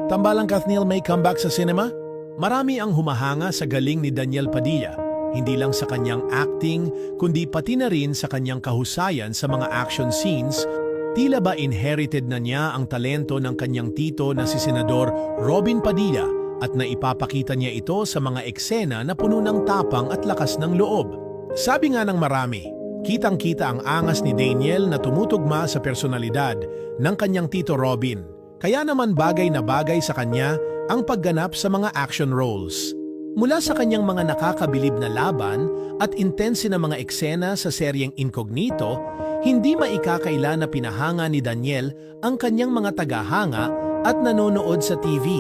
Tambalang Kathniel may comeback sa cinema? Marami ang humahanga sa galing ni Daniel Padilla, hindi lang sa kanyang acting, kundi pati na rin sa kanyang kahusayan sa mga action scenes. Tila ba inherited na niya ang talento ng kanyang tito na si Senador Robin Padilla at naipapakita niya ito sa mga eksena na puno ng tapang at lakas ng loob. Sabi nga ng marami, kitang-kita ang angas ni Daniel na tumutugma sa personalidad ng kanyang tito Robin. Kaya naman bagay na bagay sa kanya ang pagganap sa mga action roles. Mula sa kanyang mga nakakabilib na laban at intense na mga eksena sa seryeng Incognito, hindi maikakaila na pinahanga ni Daniel ang kanyang mga tagahanga at nanonood sa TV.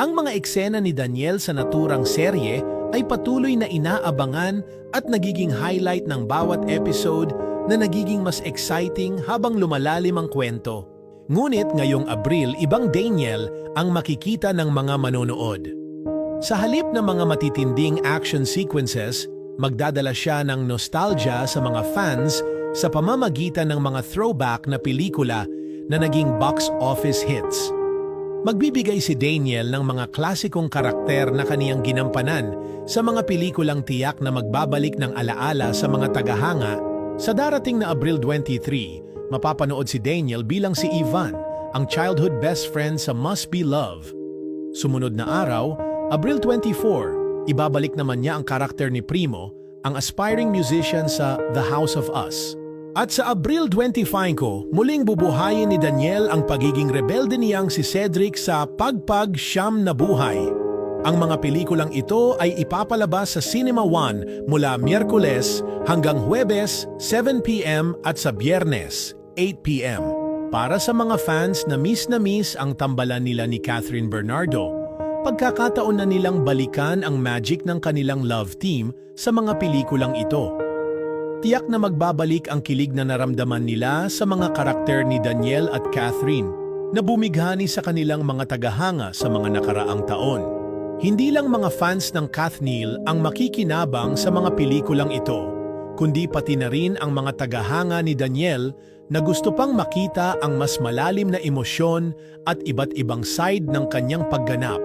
Ang mga eksena ni Daniel sa naturang serye ay patuloy na inaabangan at nagiging highlight ng bawat episode na nagiging mas exciting habang lumalalim ang kwento. Ngunit ngayong Abril, ibang Daniel ang makikita ng mga manonood. Sa halip ng mga matitinding action sequences, magdadala siya ng nostalgia sa mga fans sa pamamagitan ng mga throwback na pelikula na naging box office hits. Magbibigay si Daniel ng mga klasikong karakter na kaniyang ginampanan sa mga pelikulang tiyak na magbabalik ng alaala sa mga tagahanga. Sa darating na Abril 23, mapapanood si Daniel bilang si Ivan, ang childhood best friend sa Must Be Love. Sumunod na araw, Abril 24, ibabalik naman niya ang karakter ni Primo, ang aspiring musician sa The House of Us. At sa Abril 25, muling bubuhayin ni Daniel ang pagiging rebelde niyang si Cedric sa Pagpag Siyam na Buhay. Ang mga pelikulang ito ay ipapalabas sa Cinema One mula Miyerkules hanggang Huwebes, 7 p.m. at sa Biyernes, 8 p.m. Para sa mga fans na miss ang tambalan nila ni Catherine Bernardo, pagkakataon na nilang balikan ang magic ng kanilang love team sa mga pelikulang ito. Tiyak na magbabalik ang kilig na naramdaman nila sa mga karakter ni Daniel at Catherine na bumighani sa kanilang mga tagahanga sa mga nakaraang taon. Hindi lang mga fans ng Kathniel ang makikinabang sa mga pelikulang ito, kundi pati na rin ang mga tagahanga ni Daniel na gusto pang makita ang mas malalim na emosyon at iba't ibang side ng kanyang pagganap.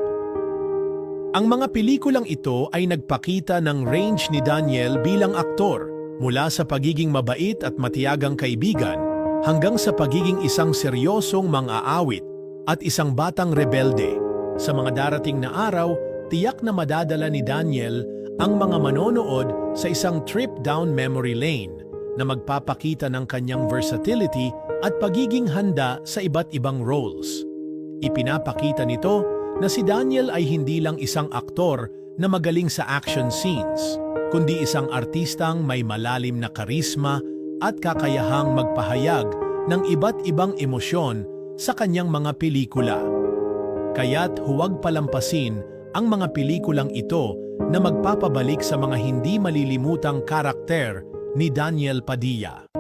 Ang mga pelikulang ito ay nagpakita ng range ni Daniel bilang aktor, mula sa pagiging mabait at matiyagang kaibigan hanggang sa pagiging isang seryosong mang-aawit at isang batang rebelde. Sa mga darating na araw, tiyak na madadala ni Daniel ang mga manonood sa isang trip down memory lane na magpapakita ng kanyang versatility at pagiging handa sa iba't ibang roles. Ipinapakita nito na si Daniel ay hindi lang isang aktor na magaling sa action scenes, kundi isang artistang may malalim na karisma at kakayahang magpahayag ng iba't ibang emosyon sa kanyang mga pelikula. Kaya't huwag palampasin ang mga pelikulang ito na magpapabalik sa mga hindi malilimutang karakter ni Daniel Padilla.